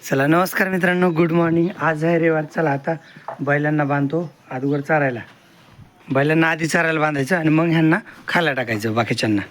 चला नमस्कार मित्रांनो, गुड मॉर्निंग. आज आहे रविवार. चला आता बैलांना बांधतो अगोदर चारायला. बैलांना आधी चारायला बांधायचं आणि मग ह्यांना खायला टाकायचं बाकीच्यांना.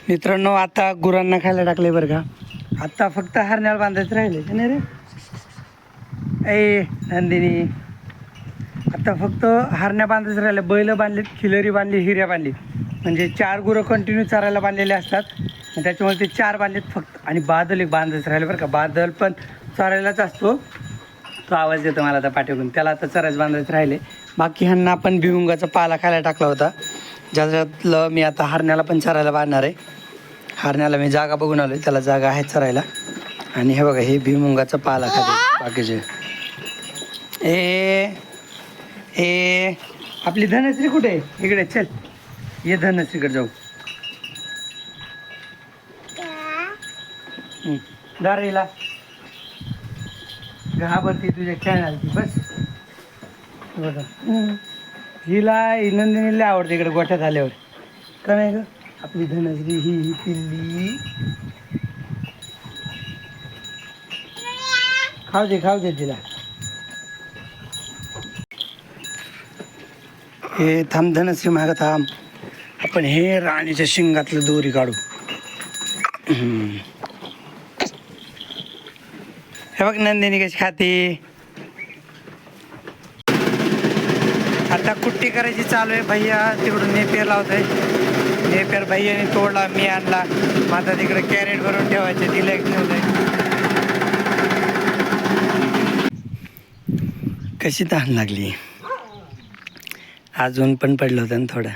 मित्रांनो आता गुरांना खायला टाकले बरं का. आता फक्त हरण्याला बांधायचं राहिले का नाही रे ए नंदिनी. आता फक्त हरण्या बांधायचं राहिले. बैल बांधलीत, खिलरी बांधली, हिऱ्या बांधली. म्हणजे 4 गुरं कंटिन्यू चारायला बांधलेले असतात. त्याच्यामुळे ते 4 बांधलेत फक्त. आणि बादल एक बांधायचं राहिले बरं का. बादल पण चारायलाच असतो. तो आवाज येतो मला आता पाठवून. त्याला आता चरायचं बांधायचं राहिले. बाकी ह्यांना आपण भिमुंगाचा पाला खायला टाकला होता, ज्याच्यातलं मी आता हरण्याला पण चरायला बांधणार आहे. हरण्याला मी जागा बघून आलो, त्याला जागा आहे चरायला. आणि हे बघा, हे भिमुंगाचा पाला खाते बाकीचे. ए ए आपली धनश्री कुठे आहे? इकडे चल, ये धनश्रीकडे जाऊ. दारीला घाबरती तुझ्या खेळायला. बस बघा, हिला नंदिनीला आवडते इकडे गोठ्यात आल्यावर. का नाही ग आपली धनश्री ही पिल्ली. खाऊ दे तिला. हे थांब धनश्री, मागं थांब. आपण हे राणीच्या शिंगातलं दोरी काढू. हे बघ नंदिनी कशी खाते. आता कुट्टी करायची चालू आहे. भैया तिकडून नेपेर लावतोय. नेपेर भैयाने तोडला, मी आणला. आता तिकडे कॅरेट भरून ठेवायचे, तिला एक ठेवलंय. कशी तहान लागली. अजून पण पडलं होतं ना थोडं.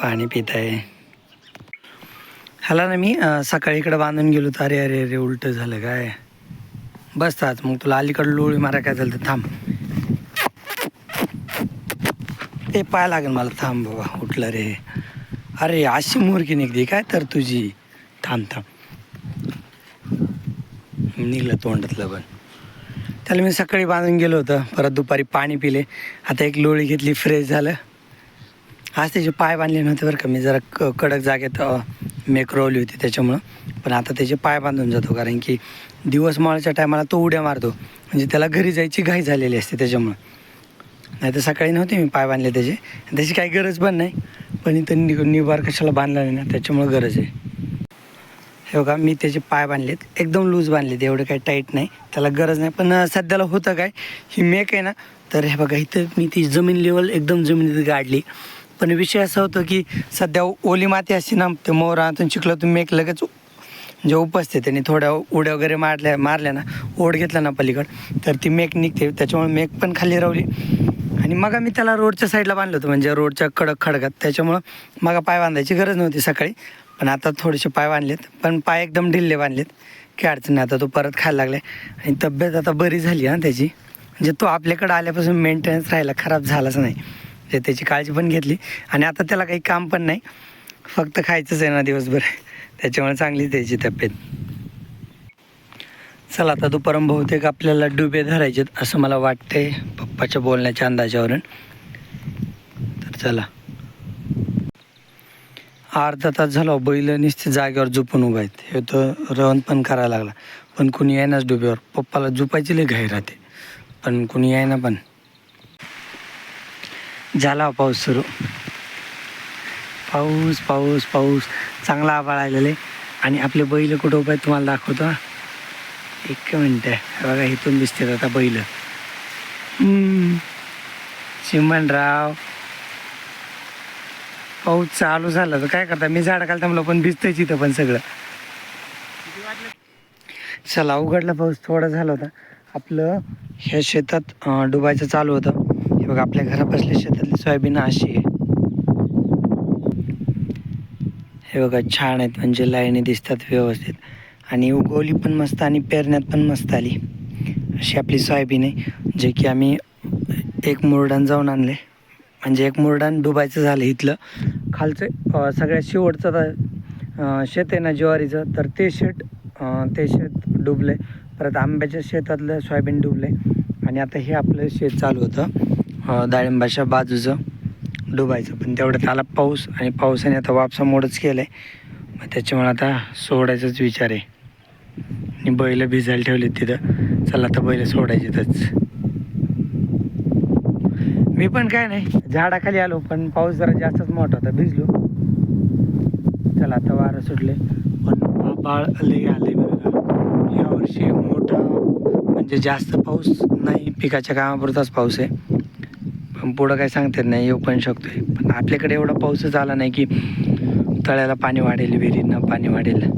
पाणी पित आहे. ह्याला ना मी सकाळी इकडं बांधून गेलो तर अरे उलटं झालं काय. बसतात मग तुला अलीकडं लोळी मारा काय झालं तर थांब. ते पाय लागेल मला. थांब बाबा, उठलं रे. अरे अशी मोरकी निघली काय तर तुझी. थांब निघलं तोंडातलं पण. त्याला मी सकाळी बांधून गेलो होतं, परत दुपारी पाणी पिले. आता एक लोळी घेतली, फ्रेश झालं. आज त्याचे पाय बांधले नव्हते बरं का. मी जरा कडक जागेत मेक रोवली होती त्याच्यामुळं. पण आता त्याचे पाय बांधून जातो, कारण की दिवस माळच्या टायमाला तो उड्या मारतो. म्हणजे त्याला घरी जायची घाई झालेली असते त्याच्यामुळं. नाही तर सकाळी नव्हते मी पाय बांधले त्याचे. त्याची काही गरज पण नाही. पण इथं निभार कशाला बांधला नाही ना, त्याच्यामुळं गरज आहे. हे बघा, मी त्याचे पाय बांधलेत, एकदम लूज बांधलेत, एवढं काही टाईट नाही. त्याला गरज नाही. पण सध्याला होतं काय, ही मेक आहे ना, तर हे बघा इथं मी ती जमीन लेवल एकदम जमिनीत गाडली. पण विषय असा होतो की सध्या ओली माती असते ना, ते मोरातून चिखलातून मेक लगेच म्हणजे उपसते. त्यांनी थोड्या उड्या वगैरे मारल्या ना, ओढ घेतला ना पलीकडं, तर ती मेक निघते. त्याच्यामुळे मेक पण खाली रावली. आणि मग मी त्याला रोडच्या साईडला बांधलं होतं, म्हणजे रोडच्या कडक खडकात. त्याच्यामुळं मग पाय बांधायची गरज नव्हती सकाळी. पण आता थोडेसे पाय बांधलेत, पण पाय एकदम ढिल्ले बांधलेत. काही अडचण नाही. आता तो परत खायला लागला आहे. आणि तब्येत आता बरी झाली ना त्याची. म्हणजे तो आपल्याकडं आल्यापासून मेंटेनन्स राहिला, खराब झालाच नाही. म्हणजे त्याची काळजी पण घेतली. आणि आता त्याला काही काम पण नाही, फक्त खायचंच आहे ना दिवसभर. त्याच्यामुळे चांगली त्याची तब्येत. चला आता दुपारून बहुतेक आपल्याला डुबे धरायचेत असं मला वाटतंय पप्पाच्या बोलण्याच्या अंदाजावरून. तर चला. अर्धा तास झाला बैल नुसते जागेवर झोपून उभा आहेत. हे तर रवण पण करायला लागला, पण कुणी यायनाच डुब्यावर. पप्पाला झोपायची लई घाई राहते, पण कुणी यायना. पण झाला पाऊस सुरू. पाऊस पाऊस पाऊस चांगला आभाळ आलेला आहे. आणि आपले बैल कुठं उभा आहेत तुम्हाला दाखवतो. एक मिनटं बघा, इथून दिसते आता बैल. चिमणराव, पाऊस चालू झाला तर काय करता. मी झाडाखाली थांबलो, पण भिजतंय इथं पण सगळं. चला उघडला पाऊस थोडा झाला होता. आपलं ह्या शेतात डुबायचं चालू होतं. हे बघा आपल्या घरापासल्या शेतातली सोयाबीन अशी आहे. हे बघा छान आहेत, म्हणजे लाईनी दिसतात व्यवस्थित आणि उगवली पण मस्त आणि पेरण्यात पण मस्त आली. अशी आपली सोयाबीन आहे, जे की आम्ही एक मुरडान जाऊन आणले. म्हणजे एक मुरडान डुबायचं झालं इथलं खालचं सगळ्यात शेवटचं शेत आहे ना ज्वारीचं, तर ते शेत डुबलं आहे. परत आंब्याच्या शेतातलं सोयाबीन डुबलं आहे. आणि आता हे आपलं शेत चालू होतं डाळिंबाच्या बाजूचं डुबायचं, पण तेवढ्यात आला पाऊस आणि पावसाने आता वापसामोडच केलं आहे. मग त्याच्यामुळे आता सोडायचाच विचार आहे. आणि बैल भिजायला ठेवले तिथं. चला आता बैल सोडायचेतच. मी पण काय नाही झाडाखाली आलो, पण पाऊस जरा जास्तच मोठा होता, भिजलो. चला आता वारं सुटले, पण आभाळ लई आले बरं का. यावर्षी मोठा म्हणजे जास्त पाऊस नाही, पिकाच्या कामापुरताच पाऊस आहे. पण पुढं काय सांगतात नाही, येऊ पण शकतोय. पण आपल्याकडे एवढा पाऊसच आला नाही की तळ्याला पाणी वाढेल, विहिरींना पाणी वाढेल.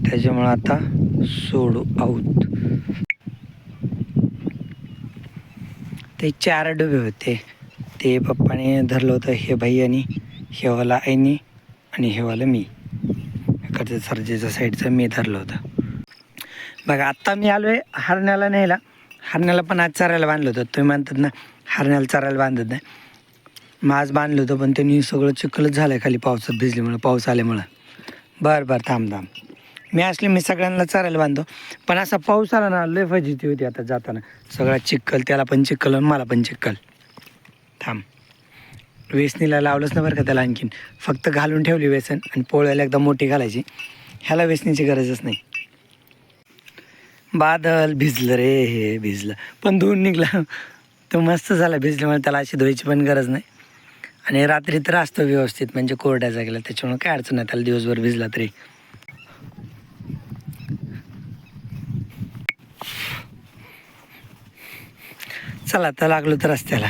त्याच्यामुळं आता सोडू आहोत. ते 4 डबे होते, ते पप्पाने धरलं होतं. हे भाई आणि हेवाला आईनी आणि हेवाला मी, इकडच्या सरजेच्या साईडचं मी धरलं होतं. बघा आत्ता मी आलो आहे हरण्याला न्यायला. हरण्याला पण आज चरायला बांधलं होतं. तुम्ही म्हणतात ना हरण्याला चरायला बांधत नाही, मग आज बांधलं होतं, पण त्यांनी सगळं चिखलच झालं आहे खाली पावसात भिजल्यामुळं, पाऊस आल्यामुळं. बरं थांब. मी सगळ्यांना चरायला बांधतो, पण असा पाऊस आला ना लय फजिती होती. आता जाताना सगळा चिखल, त्याला पण चिखल आणि मला पण चिखल. थांब, वेसणीला लावलंच ना बरं का त्याला, आणखीन फक्त घालून ठेवली वेसन आणि पोळ्याला एकदम मोठी घालायची. ह्याला वेसणीची गरजच नाही. बादल भिजलं रे, हे भिजलं पण धुवून निघला तो मस्त झाला भिजल्यामुळे. त्याला अशी धुवायची पण गरज नाही. आणि रात्री तर असतो व्यवस्थित, म्हणजे कोरड्या जागेला, त्याच्यामुळे काय अडचण नाही त्याला दिवसभर भिजला तरी. चला आता लागलो तर रस्त्याला.